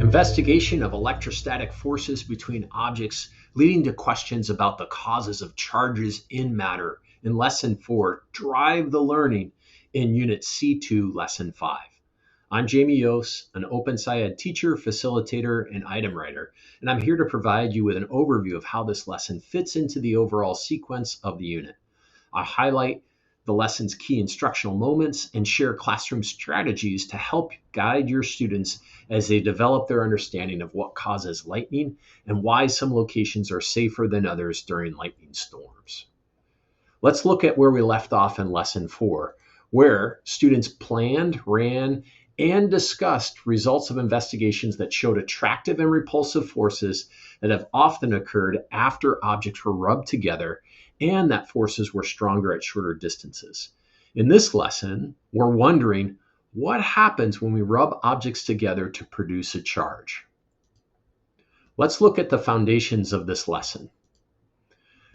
Investigation of electrostatic forces between objects, leading to questions about the causes of charges in matter in Lesson 4, Drive the Learning in Unit C.2, Lesson 5. I'm Jamie Yost, an OpenSciEd teacher, facilitator, and item writer, and I'm here to provide you with an overview of how this lesson fits into the overall sequence of the unit. I'll highlight the lesson's key instructional moments and share classroom strategies to help guide your students as they develop their understanding of what causes lightning and why some locations are safer than others during lightning storms. Let's look at where we left off in Lesson 4, where students planned, ran, and discussed results of investigations that showed attractive and repulsive forces that have often occurred after objects were rubbed together, and that forces were stronger at shorter distances. In this lesson, we're wondering what happens when we rub objects together to produce a charge. Let's look at the foundations of this lesson.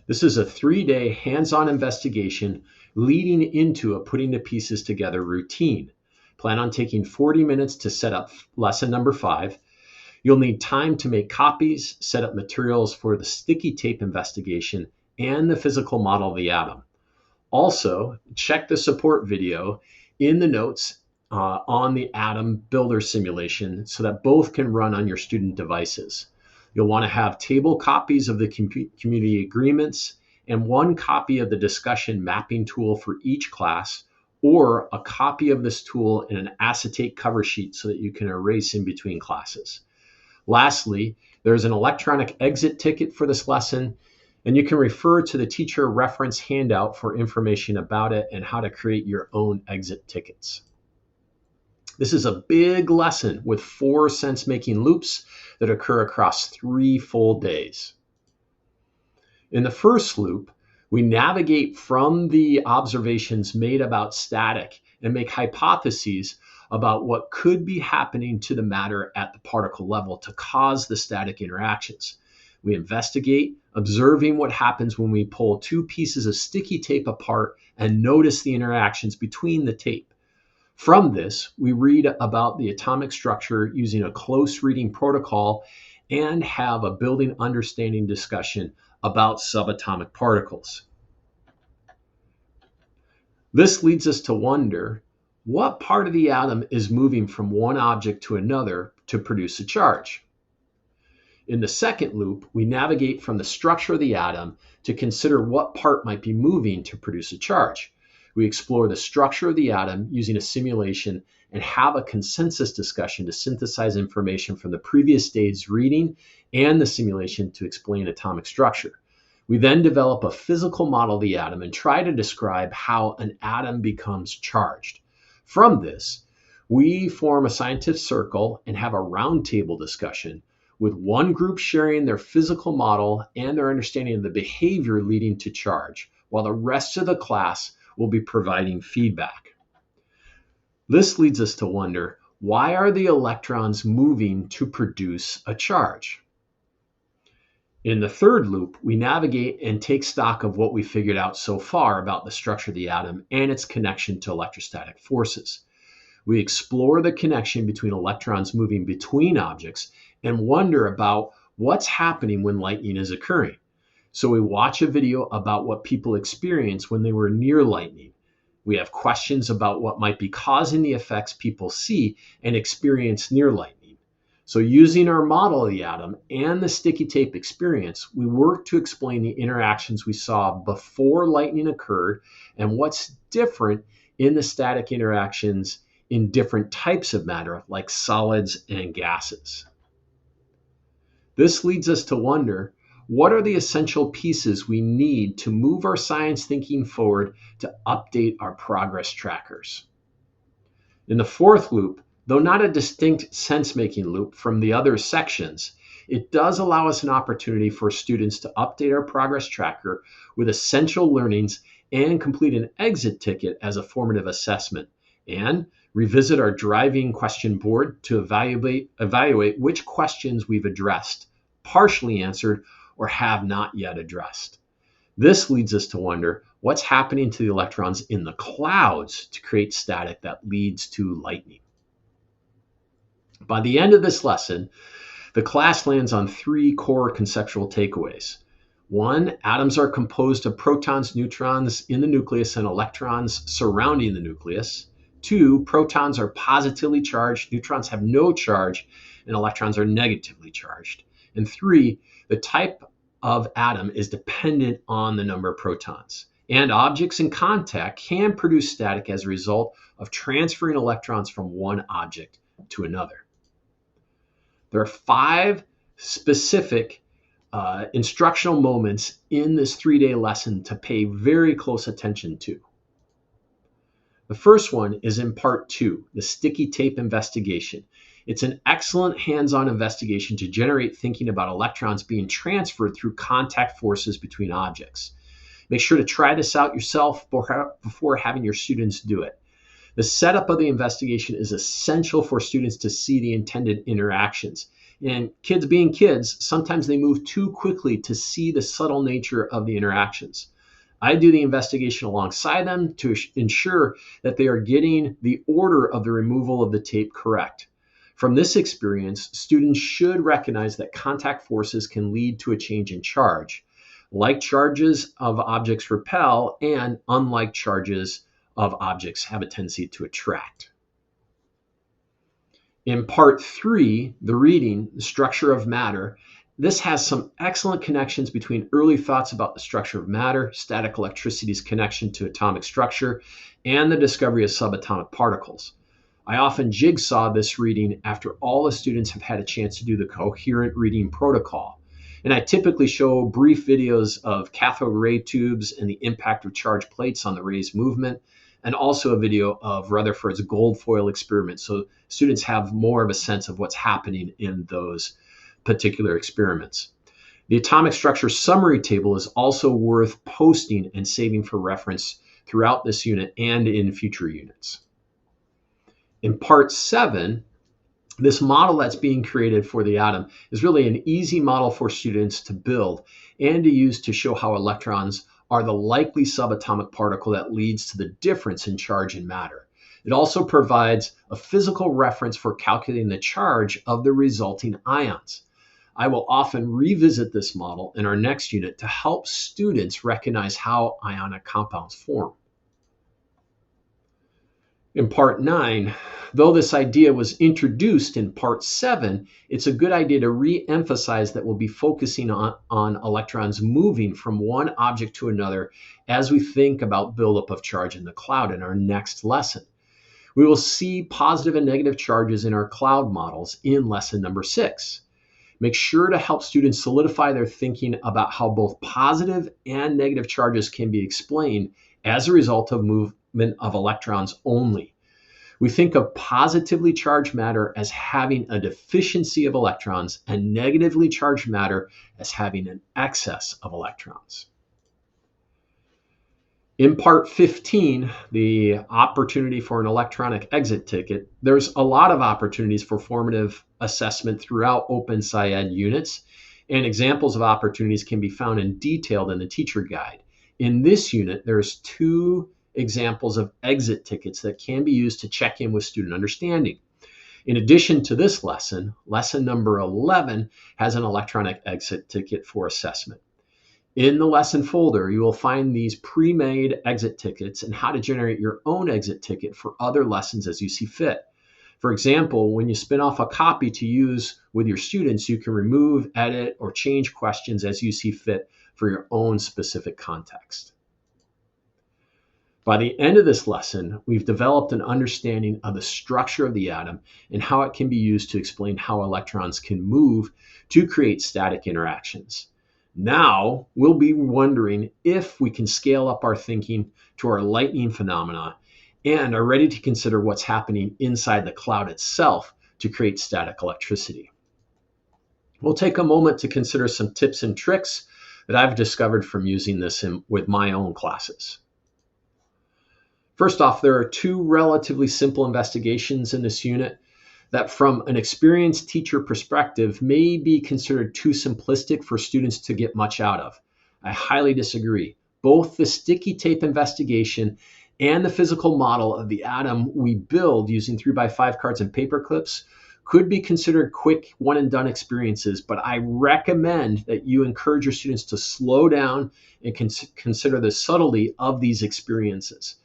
This is a 3-day hands-on investigation leading into a putting the pieces together routine. Plan on taking 40 minutes to set up lesson number 5. You'll need time to make copies, set up materials for the sticky tape investigation, and the physical model of the atom. Also, check the support video in the notes on the atom builder simulation so that both can run on your student devices. You'll want to have table copies of the community agreements and one copy of the discussion mapping tool for each class, or a copy of this tool in an acetate cover sheet so that you can erase in between classes. Lastly, there's an electronic exit ticket for this lesson, and you can refer to the teacher reference handout for information about it and how to create your own exit tickets. This is a big lesson with 4 sense-making loops that occur across 3 full days. In the first loop, we navigate from the observations made about static and make hypotheses about what could be happening to the matter at the particle level to cause the static interactions. We investigate, observing what happens when we pull 2 pieces of sticky tape apart and notice the interactions between the tape. From this, we read about the atomic structure using a close reading protocol and have a building understanding discussion about subatomic particles. This leads us to wonder what part of the atom is moving from one object to another to produce a charge. In the second loop, we navigate from the structure of the atom to consider what part might be moving to produce a charge. We explore the structure of the atom using a simulation and have a consensus discussion to synthesize information from the previous day's reading and the simulation to explain atomic structure. We then develop a physical model of the atom and try to describe how an atom becomes charged. From this, we form a scientific circle and have a roundtable discussion, with one group sharing their physical model and their understanding of the behavior leading to charge, while the rest of the class will be providing feedback. This leads us to wonder, why are the electrons moving to produce a charge? In the third loop, we navigate and take stock of what we figured out so far about the structure of the atom and its connection to electrostatic forces. We explore the connection between electrons moving between objects and wonder about what's happening when lightning is occurring. So we watch a video about what people experience when they were near lightning. We have questions about what might be causing the effects people see and experience near lightning. So using our model of the atom and the sticky tape experience, we work to explain the interactions we saw before lightning occurred and what's different in the static interactions in different types of matter, like solids and gases. This leads us to wonder, what are the essential pieces we need to move our science thinking forward to update our progress trackers? In the fourth loop, though not a distinct sense-making loop from the other sections, it does allow us an opportunity for students to update our progress tracker with essential learnings and complete an exit ticket as a formative assessment, and revisit our driving question board to evaluate which questions we've addressed, partially answered, or have not yet addressed. This leads us to wonder what's happening to the electrons in the clouds to create static that leads to lightning. By the end of this lesson, the class lands on three core conceptual takeaways. One, atoms are composed of protons, neutrons in the nucleus, and electrons surrounding the nucleus. Two, protons are positively charged, neutrons have no charge, and electrons are negatively charged. And three, the type of atom is dependent on the number of protons. And objects in contact can produce static as a result of transferring electrons from one object to another. There are five specific instructional moments in this 3-day lesson to pay very close attention to. The first one is in part 2, the sticky tape investigation. It's an excellent hands-on investigation to generate thinking about electrons being transferred through contact forces between objects. Make sure to try this out yourself before having your students do it. The setup of the investigation is essential for students to see the intended interactions. And kids being kids, sometimes they move too quickly to see the subtle nature of the interactions. I do the investigation alongside them to ensure that they are getting the order of the removal of the tape correct. From this experience, students should recognize that contact forces can lead to a change in charge. Like charges of objects repel, and unlike charges of objects have a tendency to attract. In part 3, the reading, the structure of matter, this has some excellent connections between early thoughts about the structure of matter, static electricity's connection to atomic structure, and the discovery of subatomic particles. I often jigsaw this reading after all the students have had a chance to do the coherent reading protocol. And I typically show brief videos of cathode ray tubes and the impact of charged plates on the ray's movement, and also a video of Rutherford's gold foil experiment, so students have more of a sense of what's happening in those particular experiments. The atomic structure summary table is also worth posting and saving for reference throughout this unit and in future units. In part 7, this model that's being created for the atom is really an easy model for students to build and to use to show how electrons are the likely subatomic particle that leads to the difference in charge in matter. It also provides a physical reference for calculating the charge of the resulting ions. I will often revisit this model in our next unit to help students recognize how ionic compounds form. In part 9, though this idea was introduced in part 7, it's a good idea to re-emphasize that we'll be focusing on electrons moving from one object to another as we think about buildup of charge in the cloud in our next lesson. We will see positive and negative charges in our cloud models in lesson number 6. Make sure to help students solidify their thinking about how both positive and negative charges can be explained as a result of movement of electrons only. We think of positively charged matter as having a deficiency of electrons and negatively charged matter as having an excess of electrons. In part 15, the opportunity for an electronic exit ticket, there's a lot of opportunities for formative assessment throughout OpenSciEd units, and examples of opportunities can be found and detailed in the teacher guide. In this unit, there's 2 examples of exit tickets that can be used to check in with student understanding. In addition to this lesson, lesson number 11 has an electronic exit ticket for assessment. In the lesson folder, you will find these pre-made exit tickets and how to generate your own exit ticket for other lessons as you see fit. For example, when you spin off a copy to use with your students, you can remove, edit, or change questions as you see fit for your own specific context. By the end of this lesson, we've developed an understanding of the structure of the atom and how it can be used to explain how electrons can move to create static interactions. Now, we'll be wondering if we can scale up our thinking to our lightning phenomena and are ready to consider what's happening inside the cloud itself to create static electricity. We'll take a moment to consider some tips and tricks that I've discovered from using this with my own classes. First off, there are 2 relatively simple investigations in this unit that from an experienced teacher perspective may be considered too simplistic for students to get much out of. I highly disagree. Both the sticky tape investigation and the physical model of the atom we build using 3x5 cards and paper clips could be considered quick one and done experiences, but I recommend that you encourage your students to slow down and consider the subtlety of these experiences.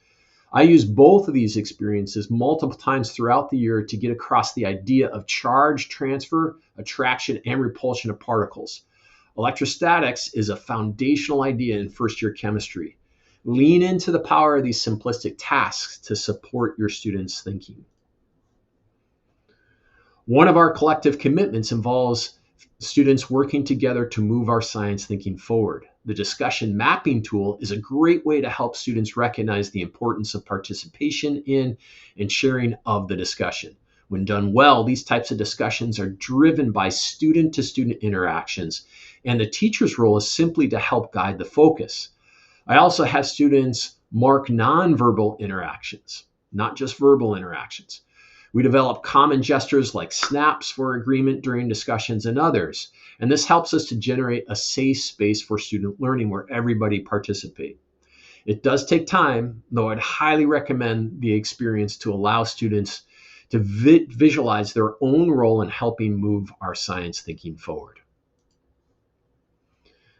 I use both of these experiences multiple times throughout the year to get across the idea of charge transfer, attraction, and repulsion of particles. Electrostatics is a foundational idea in first year chemistry. Lean into the power of these simplistic tasks to support your students' thinking. One of our collective commitments involves students working together to move our science thinking forward. The discussion mapping tool is a great way to help students recognize the importance of participation in and sharing of the discussion. When done well, these types of discussions are driven by student to student interactions, and the teacher's role is simply to help guide the focus. I also have students mark nonverbal interactions, not just verbal interactions. We develop common gestures like snaps for agreement during discussions and others, and this helps us to generate a safe space for student learning where everybody participates. It does take time, though I'd highly recommend the experience to allow students to visualize their own role in helping move our science thinking forward.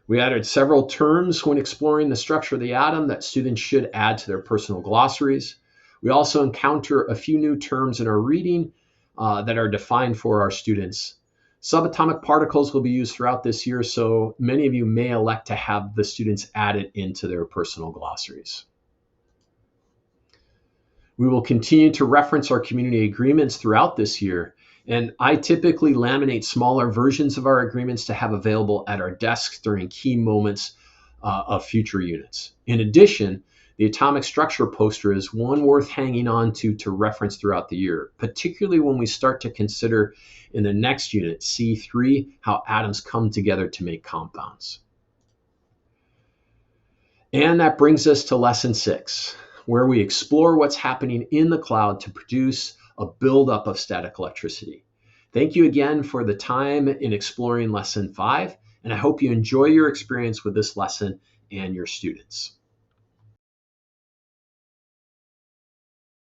We added several terms when exploring the structure of the atom that students should add to their personal glossaries. We also encounter a few new terms in our reading that are defined for our students. Subatomic particles will be used throughout this year, so many of you may elect to have the students add it into their personal glossaries. We will continue to reference our community agreements throughout this year, and I typically laminate smaller versions of our agreements to have available at our desks during key moments of future units. In addition, the atomic structure poster is one worth hanging on to reference throughout the year, particularly when we start to consider in the next unit, C.3, how atoms come together to make compounds. And that brings us to lesson 6, where we explore what's happening in the cloud to produce a buildup of static electricity. Thank you again for the time in exploring lesson 5, and I hope you enjoy your experience with this lesson and your students.